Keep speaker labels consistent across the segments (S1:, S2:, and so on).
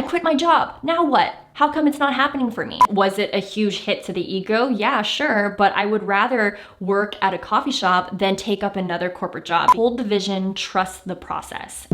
S1: quit my job. Now what? How come it's not happening for me? Was it a huge hit to the ego? Yeah, sure, but I would rather work at a coffee shop than take up another corporate job. Hold the vision, trust the process.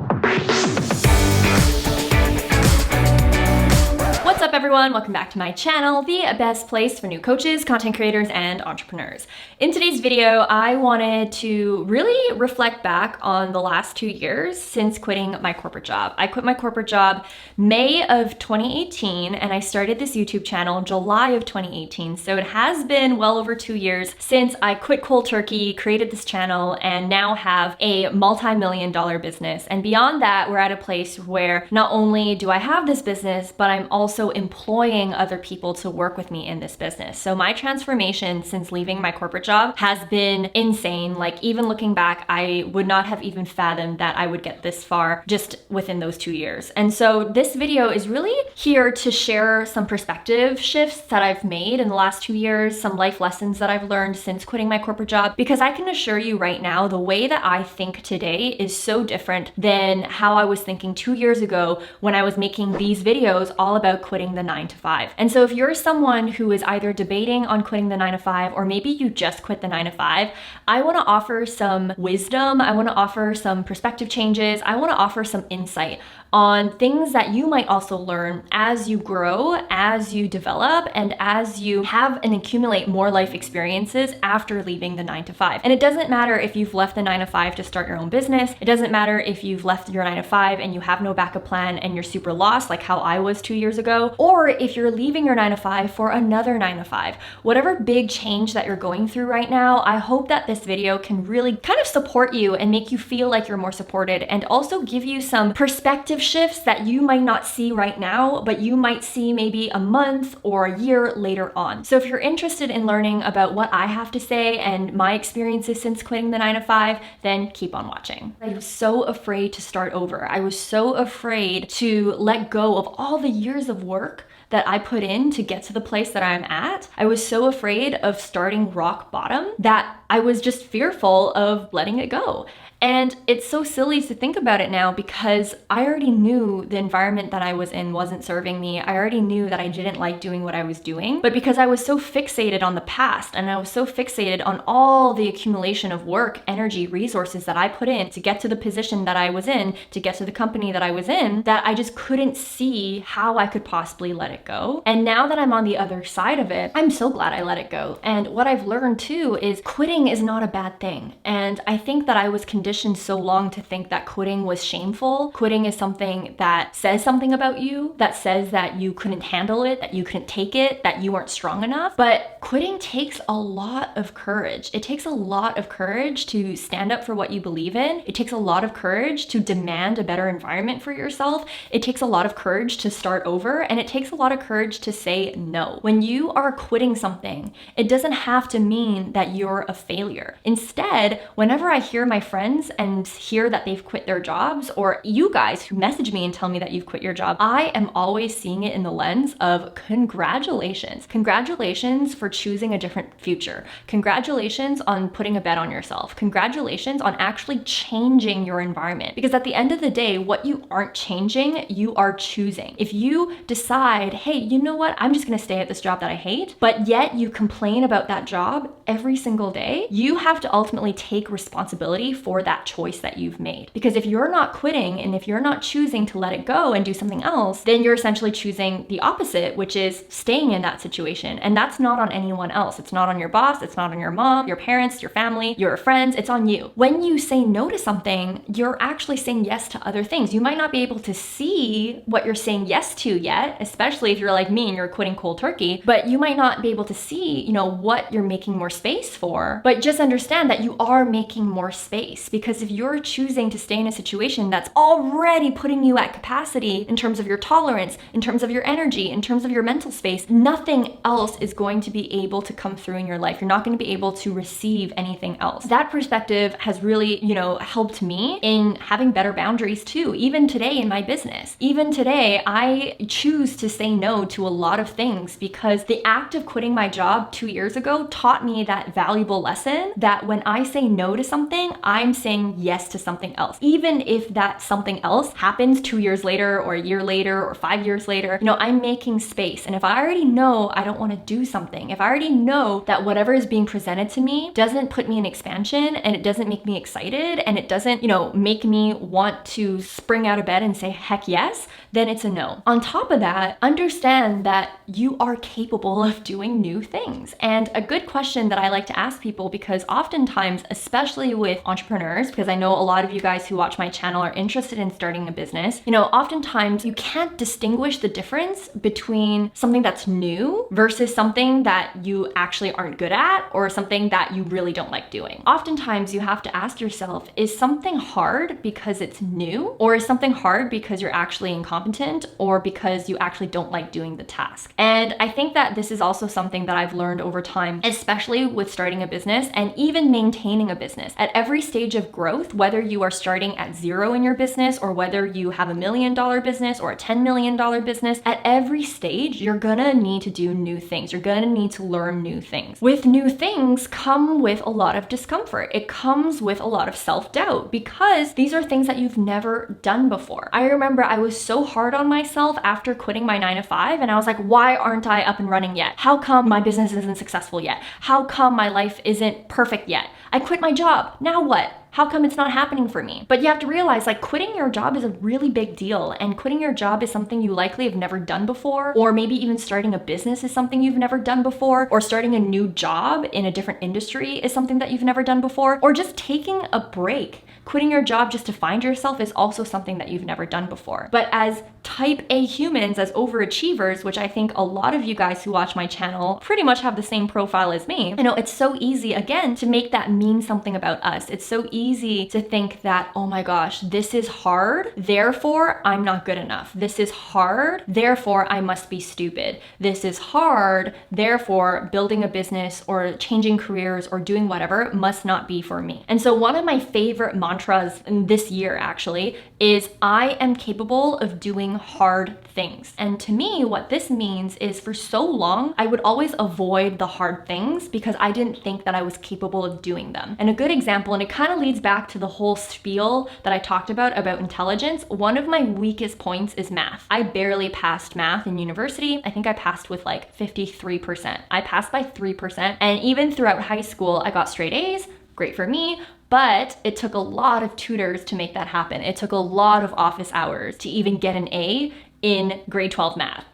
S1: What's up everyone? Welcome back to my channel, the best place for new coaches, content creators, and entrepreneurs. In today's video, I wanted to really reflect back on the last 2 years since quitting my corporate job. I quit my corporate job May of 2018, and I started this YouTube channel July of 2018. So it has been well over 2 years since I quit cold turkey, created this channel, and now have a multi-million-dollar business. And beyond that, we're at a place where not only do I have this business, but I'm also employing other people to work with me in this business. So my transformation since leaving my corporate job has been insane. Like, even looking back, I would not have even fathomed that I would get this far just within those 2 years. And so this video is really here to share some perspective shifts that I've made in the last 2 years, some life lessons that I've learned since quitting my corporate job, because I can assure you right now, the way that I think today is so different than how I was thinking 2 years ago when I was making these videos all about quitting the 9-to-5. And so if you're someone who is either debating on quitting the 9-to-5, or maybe you just quit the 9-to-5, I want to offer some wisdom. I want to offer some perspective changes. I want to offer some insight on things that you might also learn as you grow, as you develop, and as you have and accumulate more life experiences after leaving the 9-to-5. And it doesn't matter if you've left the 9-to-5 to start your own business. It doesn't matter if you've left your 9-to-5 and you have no backup plan and you're super lost, like how I was 2 years ago, or if you're leaving your 9-to-5 for another 9-to-5. Whatever big change that you're going through right now, I hope that this video can really kind of support you and make you feel like you're more supported, and also give you some perspective shifts that you might not see right now, but you might see maybe a month or a year later on. So if you're interested in learning about what I have to say and my experiences since quitting the 9-to-5, then keep on watching. I was so afraid to start over. I was so afraid to let go of all the years of work that I put in to get to the place that I'm at. I was so afraid of starting rock bottom that I was just fearful of letting it go. And it's so silly to think about it now, because I already knew the environment that I was in wasn't serving me. I already knew that I didn't like doing what I was doing. But because I was so fixated on the past, and I was so fixated on all the accumulation of work, energy, resources that I put in to get to the position that I was in, to get to the company that I was in, that I just couldn't see how I could possibly let it go. And now that I'm on the other side of it, I'm so glad I let it go. And what I've learned too is quitting is not a bad thing. And I think that I was conditioned so long to think that quitting was shameful. Quitting is something that says something about you, that says that you couldn't handle it, that you couldn't take it, that you weren't strong enough. But quitting takes a lot of courage. It takes a lot of courage to stand up for what you believe in. It takes a lot of courage to demand a better environment for yourself. It takes a lot of courage to start over, and it takes a lot of courage to say no. When you are quitting something, it doesn't have to mean that you're a failure. Instead, whenever I hear my friends and hear that they've quit their jobs, or you guys who message me and tell me that you've quit your job, I am always seeing it in the lens of congratulations. Congratulations for choosing a different future. Congratulations on putting a bet on yourself. Congratulations on actually changing your environment. Because at the end of the day, what you aren't changing, you are choosing. If you decide, hey, you know what? I'm just gonna stay at this job that I hate, but yet you complain about that job every single day, you have to ultimately take responsibility for that choice that you've made. Because if you're not quitting, and if you're not choosing to let it go and do something else, then you're essentially choosing the opposite, which is staying in that situation. And that's not on anyone else. It's not on your boss. It's not on your mom, your parents, your family, your friends. It's on you. When you say no to something, you're actually saying yes to other things. You might not be able to see what you're saying yes to yet, especially if you're like me and you're quitting cold turkey, but you might not be able to see, what you're making more space for. But just understand that you are making more space, because if you're choosing to stay in a situation that's already putting you at capacity in terms of your tolerance, in terms of your energy, in terms of your mental space, nothing else is going to be able to come through in your life. You're not going to be able to receive anything else. That perspective has really, helped me in having better boundaries too. Even today in my business, even today, I choose to say no to a lot of things, because the act of quitting my job 2 years ago taught me that valuable lesson lesson that when I say no to something, I'm saying yes to something else. Even if that something else happens 2 years later or a year later or 5 years later, I'm making space. And if I already know I don't want to do something, if I already know that whatever is being presented to me doesn't put me in expansion and it doesn't make me excited and it doesn't, make me want to spring out of bed and say heck yes, then it's a no. On top of that, understand that you are capable of doing new things. And a good question that I like to ask people, because oftentimes, especially with entrepreneurs, because I know a lot of you guys who watch my channel are interested in starting a business, oftentimes you can't distinguish the difference between something that's new versus something that you actually aren't good at or something that you really don't like doing. Oftentimes you have to ask yourself, is something hard because it's new, or is something hard because you're actually incompetent or because you actually don't like doing the task? And I think that this is also something that I've learned over time, especially with starting a business and even maintaining a business. At every stage of growth, whether you are starting at zero in your business or whether you have $1 million business or a $10 million business, at every stage, you're gonna need to do new things. You're gonna need to learn new things. With new things come with a lot of discomfort. It comes with a lot of self-doubt because these are things that you've never done before. I remember I was so hard on myself after quitting my 9-to-5, and I was like, why aren't I up and running yet? How come my business isn't successful yet? How come my life isn't perfect yet? I quit my job. Now what? How come it's not happening for me? But you have to realize, quitting your job is a really big deal, and quitting your job is something you likely have never done before, or maybe even starting a business is something you've never done before, or starting a new job in a different industry is something that you've never done before, or just taking a break. Quitting your job just to find yourself is also something that you've never done before. But as type A humans, as overachievers, which I think a lot of you guys who watch my channel pretty much have the same profile as me, it's so easy, again, to make that mean something about us. It's so easy to think that, oh my gosh, this is hard, therefore I'm not good enough. This is hard, therefore I must be stupid. This is hard, therefore building a business or changing careers or doing whatever must not be for me. And so one of my favorite mantras in this year actually is I am capable of doing hard things. And to me, what this means is for so long, I would always avoid the hard things because I didn't think that I was capable of doing them. And a good example, and it kind of leads back to the whole spiel that I talked about intelligence, one of my weakest points is math. I barely passed math in university. I think I passed with 53%. I passed by 3%. And even throughout high school, I got straight A's. Great for me. But it took a lot of tutors to make that happen. It took a lot of office hours to even get an A in grade 12 math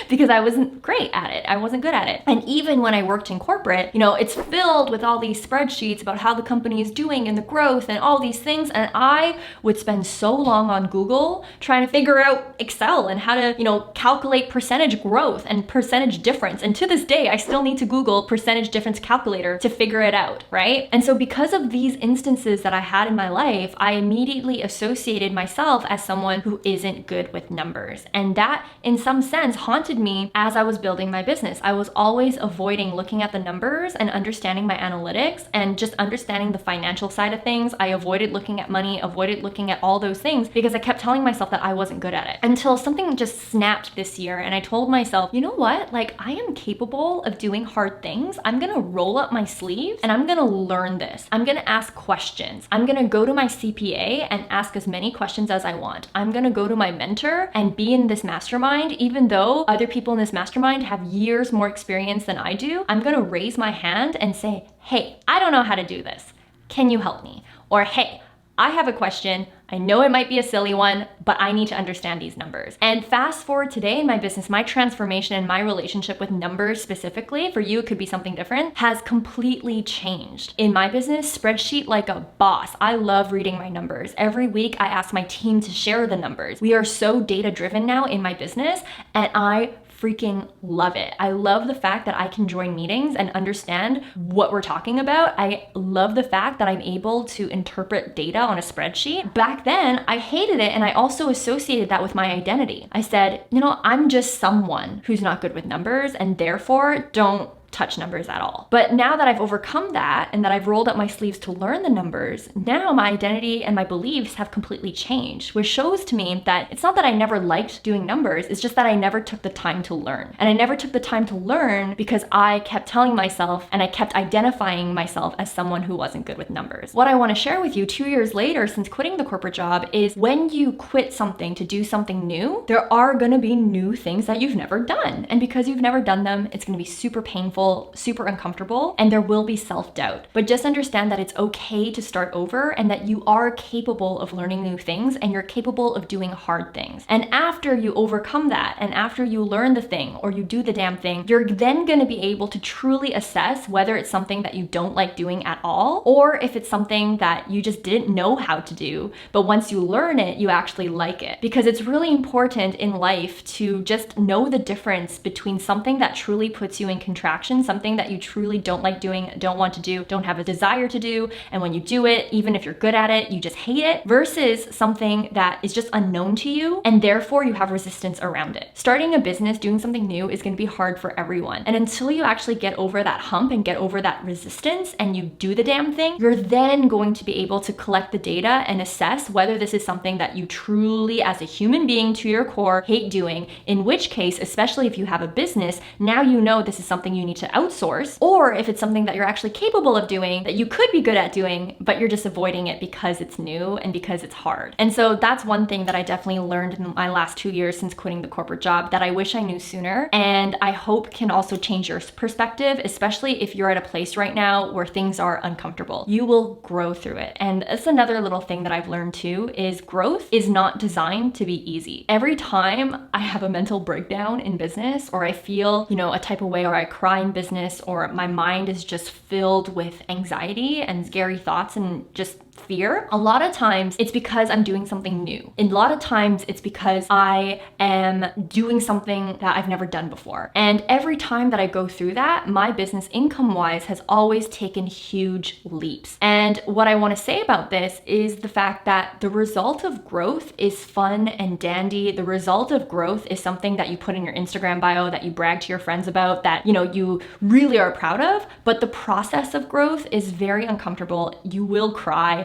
S1: because I wasn't great at it. I wasn't good at it. And even when I worked in corporate, it's filled with all these spreadsheets about how the company is doing and the growth and all these things. And I would spend so long on Google trying to figure out Excel and how to, calculate percentage growth and percentage difference. And to this day, I still need to Google percentage difference calculator to figure it out, right? And so because of these instances that I had in my life, I immediately associated myself as someone who isn't good with numbers. And that, in some sense, haunted me as I was building my business. I was always avoiding looking at the numbers and understanding my analytics and just understanding the financial side of things. I avoided looking at money, avoided looking at all those things because I kept telling myself that I wasn't good at it until something just snapped this year. And I told myself, you know what? I am capable of doing hard things. I'm going to roll up my sleeves and I'm going to learn this. I'm going to ask questions. I'm going to go to my CPA and ask as many questions as I want. I'm going to go to my mentor and be in this mastermind, even though other people in this mastermind have years more experience than I do. I'm going to raise my hand and say, hey, I don't know how to do this. Can you help me? Or, hey, I have a question. I know it might be a silly one, but I need to understand these numbers. And fast forward today in my business, my transformation and my relationship with numbers specifically, for you it could be something different, has completely changed. In my business, spreadsheet like a boss. I love reading my numbers. Every week I ask my team to share the numbers. We are so data driven now in my business, and I freaking love it. I love the fact that I can join meetings and understand what we're talking about. I love the fact that I'm able to interpret data on a spreadsheet. Back then, I hated it, and I also associated that with my identity. I said, I'm just someone who's not good with numbers, and therefore don't touch numbers at all. But now that I've overcome that and that I've rolled up my sleeves to learn the numbers, now my identity and my beliefs have completely changed, which shows to me that it's not that I never liked doing numbers, it's just that I never took the time to learn. And I never took the time to learn because I kept telling myself and I kept identifying myself as someone who wasn't good with numbers. What I want to share with you 2 years later since quitting the corporate job is when you quit something to do something new, there are going to be new things that you've never done. And because you've never done them, it's going to be super painful, super uncomfortable, and there will be self-doubt. But just understand that it's okay to start over and that you are capable of learning new things and you're capable of doing hard things. And after you overcome that and after you learn the thing or you do the damn thing, you're then going to be able to truly assess whether it's something that you don't like doing at all or if it's something that you just didn't know how to do, but once you learn it, you actually like it. Because it's really important in life to just know the difference between something that truly puts you in contraction, something that you truly don't like doing, don't want to do, don't have a desire to do, and when you do it, even if you're good at it, you just hate it, versus something that is just unknown to you and therefore you have resistance around it. Starting a business, doing something new is going to be hard for everyone. And until you actually get over that hump and get over that resistance and you do the damn thing, you're then going to be able to collect the data and assess whether this is something that you truly, as a human being to your core, hate doing, in which case, especially if you have a business, now you know this is something you need to outsource, or if it's something that you're actually capable of doing, that you could be good at doing, but you're just avoiding it because it's new and because it's hard. And so that's one thing that I definitely learned in my last 2 years since quitting the corporate job that I wish I knew sooner, and I hope can also change your perspective, especially if you're at a place right now where things are uncomfortable. You will grow through it. And that's another little thing that I've learned too, is growth is not designed to be easy. Every time I have a mental breakdown in business, or I feel, a type of way, or I cry in business, or my mind is just filled with anxiety and scary thoughts and just fear, a lot of times it's because I'm doing something new. And a lot of times it's because I am doing something that I've never done before. And every time that I go through that, my business income-wise has always taken huge leaps. And what I want to say about this is the fact that the result of growth is fun and dandy. The result of growth is something that you put in your Instagram bio, that you brag to your friends about, that you really are proud of. But the process of growth is very uncomfortable. You will cry.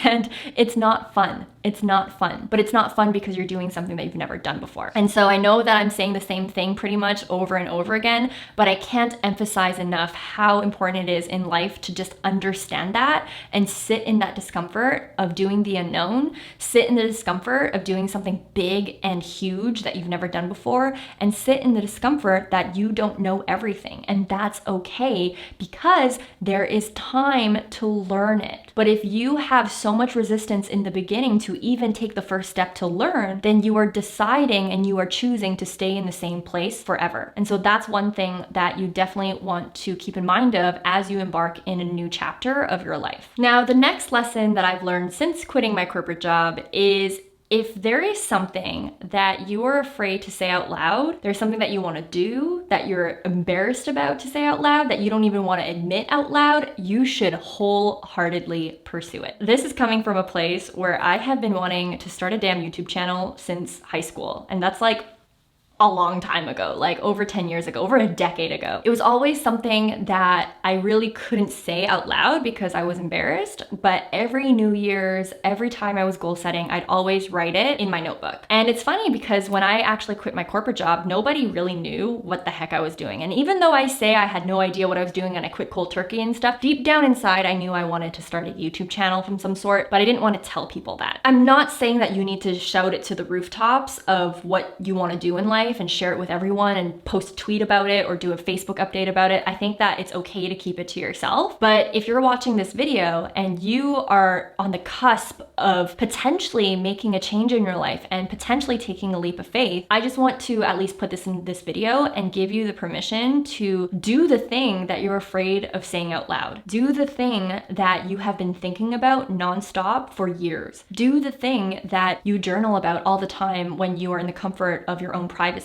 S1: And it's not fun. It's not fun. But it's not fun because you're doing something that you've never done before. And so I know that I'm saying the same thing pretty much over and over again, but I can't emphasize enough how important it is in life to just understand that and sit in that discomfort of doing the unknown, sit in the discomfort of doing something big and huge that you've never done before, and sit in the discomfort that you don't know everything. And that's okay because there is time to learn it. But if you have so much resistance in the beginning to even take the first step to learn, then you are deciding and you are choosing to stay in the same place forever. And so that's one thing that you definitely want to keep in mind of as you embark in a new chapter of your life. Now, the next lesson that I've learned since quitting my corporate job is if there is something that you are afraid to say out loud, there's something that you want to do that you're embarrassed about to say out loud, that you don't even want to admit out loud, you should wholeheartedly pursue it. This is coming from a place where I have been wanting to start a damn YouTube channel since high school. And that's like a long time ago, like over 10 years ago, over a decade ago. It was always something that I really couldn't say out loud because I was embarrassed, but every New Year's, every time I was goal setting, I'd always write it in my notebook. And it's funny because when I actually quit my corporate job, nobody really knew what the heck I was doing. And even though I say I had no idea what I was doing and I quit cold turkey and stuff, deep down inside, I knew I wanted to start a YouTube channel from some sort, but I didn't want to tell people that. I'm not saying that you need to shout it to the rooftops of what you want to do in life and share it with everyone and post a tweet about it or do a Facebook update about it. I think that it's okay to keep it to yourself. But if you're watching this video and you are on the cusp of potentially making a change in your life and potentially taking a leap of faith, I just want to at least put this in this video and give you the permission to do the thing that you're afraid of saying out loud. Do the thing that you have been thinking about nonstop for years. Do the thing that you journal about all the time when you are in the comfort of your own privacy.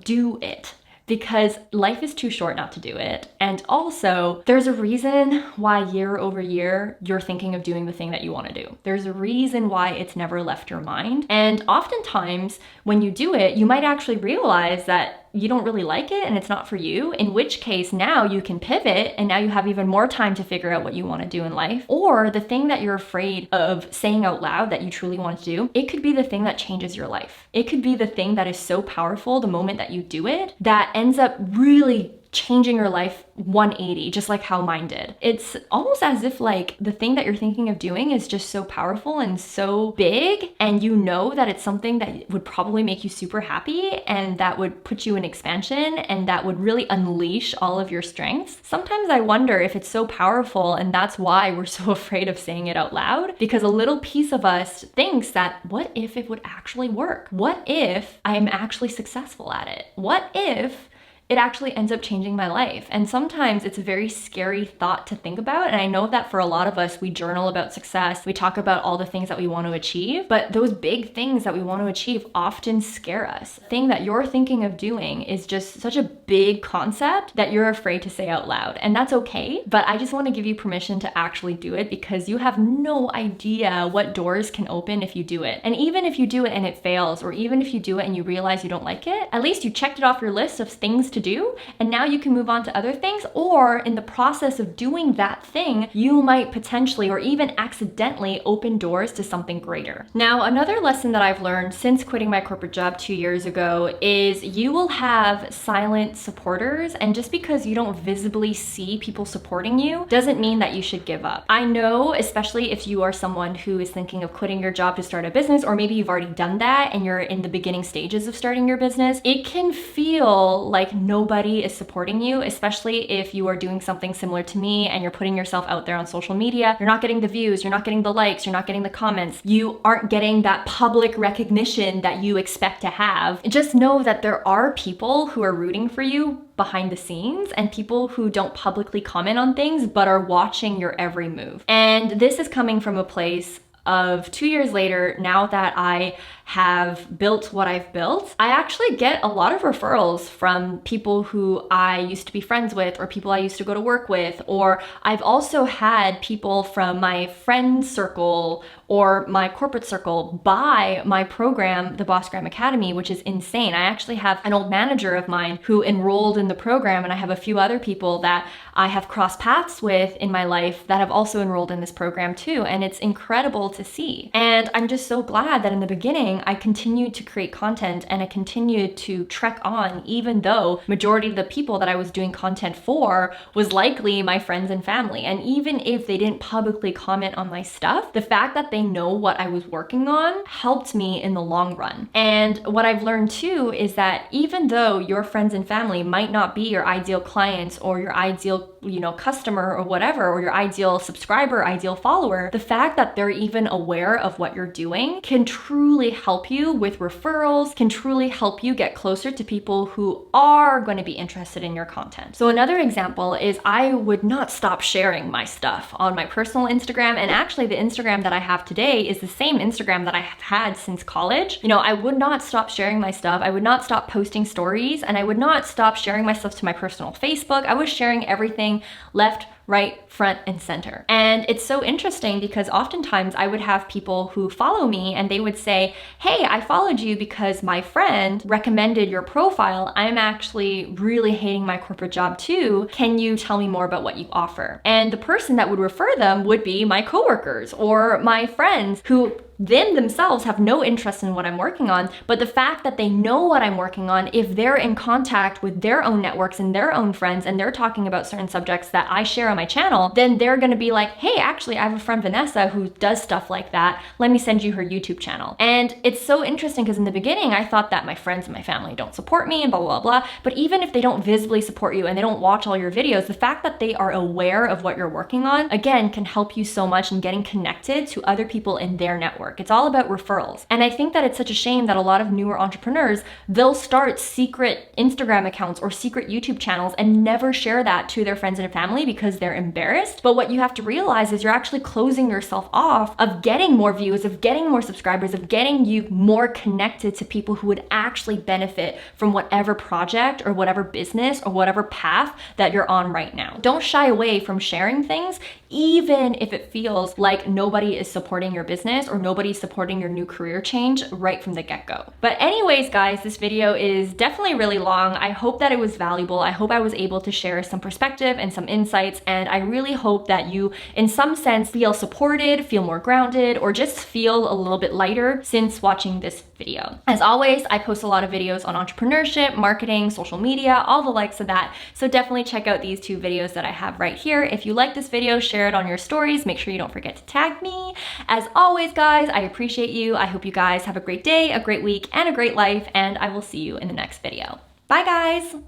S1: Do it. Because life is too short not to do it. And also, there's a reason why year over year, you're thinking of doing the thing that you want to do. There's a reason why it's never left your mind. And oftentimes, when you do it, you might actually realize that you don't really like it and it's not for you, in which case now you can pivot and now you have even more time to figure out what you want to do in life. Or the thing that you're afraid of saying out loud that you truly want to do, it could be the thing that changes your life. It could be the thing that is so powerful the moment that you do it that ends up really changing your life 180, just like how mine did. It's almost as if like the thing that you're thinking of doing is just so powerful and so big, and you know that it's something that would probably make you super happy and that would put you in expansion and that would really unleash all of your strengths. Sometimes I wonder if it's so powerful and that's why we're so afraid of saying it out loud, because a little piece of us thinks that what if it would actually work? What if I am actually successful at it? What if it actually ends up changing my life? And sometimes it's a very scary thought to think about. And I know that for a lot of us, we journal about success, we talk about all the things that we want to achieve, but those big things that we want to achieve often scare us. The thing that you're thinking of doing is just such a big concept that you're afraid to say out loud. And that's okay, but I just want to give you permission to actually do it, because you have no idea what doors can open if you do it. And even if you do it and it fails, or even if you do it and you realize you don't like it, at least you checked it off your list of things to do, and now you can move on to other things. Or in the process of doing that thing, you might potentially or even accidentally open doors to something greater. Now, another lesson that I've learned since quitting my corporate job 2 years ago is you will have silent supporters, and just because you don't visibly see people supporting you doesn't mean that you should give up. I know, especially if you are someone who is thinking of quitting your job to start a business, or maybe you've already done that and you're in the beginning stages of starting your business, it can feel like nobody is supporting you, especially if you are doing something similar to me and you're putting yourself out there on social media. You're not getting the views, you're not getting the likes, you're not getting the comments, you aren't getting that public recognition that you expect to have. Just know that there are people who are rooting for you behind the scenes, and people who don't publicly comment on things but are watching your every move. And this is coming from a place of 2 years later, now that I have built what I've built, I actually get a lot of referrals from people who I used to be friends with, or people I used to go to work with, or I've also had people from my friend circle or my corporate circle buy my program, the Boss Gram Academy, which is insane. I actually have an old manager of mine who enrolled in the program, and I have a few other people that I have crossed paths with in my life that have also enrolled in this program too, and it's incredible to see. And I'm just so glad that in the beginning I continued to create content and I continued to trek on, even though majority of the people that I was doing content for was likely my friends and family. And even if they didn't publicly comment on my stuff, the fact that they know what I was working on helped me in the long run. And what I've learned too is that even though your friends and family might not be your ideal clients or your ideal, customer or whatever, or your ideal subscriber, ideal follower, the fact that they're even aware of what you're doing can truly help you with referrals, can truly help you get closer to people who are going to be interested in your content. So another example is I would not stop sharing my stuff on my personal Instagram, and actually the Instagram that I have today is the same Instagram that I have had since college. I would not stop sharing my stuff. I would not stop posting stories, and I would not stop sharing my stuff to my personal Facebook. I was sharing everything left, right, front, and center. And it's so interesting because oftentimes I would have people who follow me and they would say, hey, I followed you because my friend recommended your profile. I'm actually really hating my corporate job too. Can you tell me more about what you offer? And the person that would refer them would be my coworkers or my friends who themselves have no interest in what I'm working on, but the fact that they know what I'm working on, if they're in contact with their own networks and their own friends and they're talking about certain subjects that I share on my channel, then they're gonna be like, hey, actually I have a friend Vanessa who does stuff like that. Let me send you her YouTube channel. And it's so interesting because in the beginning I thought that my friends and my family don't support me and blah, blah, blah. But even if they don't visibly support you and they don't watch all your videos, the fact that they are aware of what you're working on, again, can help you so much in getting connected to other people in their network. It's all about referrals. And I think that it's such a shame that a lot of newer entrepreneurs, they'll start secret Instagram accounts or secret YouTube channels and never share that to their friends and family because they're embarrassed. But what you have to realize is you're actually closing yourself off of getting more views, of getting more subscribers, of getting you more connected to people who would actually benefit from whatever project or whatever business or whatever path that you're on right now. Don't shy away from sharing things, even if it feels like nobody is supporting your business or nobody nobody's supporting your new career change right from the get-go. But anyways, guys, this video is definitely really long. I hope that it was valuable. I hope I was able to share some perspective and some insights, and I really hope that you, in some sense, feel supported, feel more grounded, or just feel a little bit lighter since watching this video. As always, I post a lot of videos on entrepreneurship, marketing, social media, all the likes of that. So definitely check out these 2 videos that I have right here. If you like this video, share it on your stories. Make sure you don't forget to tag me. As always, guys, I appreciate you. I hope you guys have a great day, a great week, and a great life, and I will see you in the next video. Bye, guys.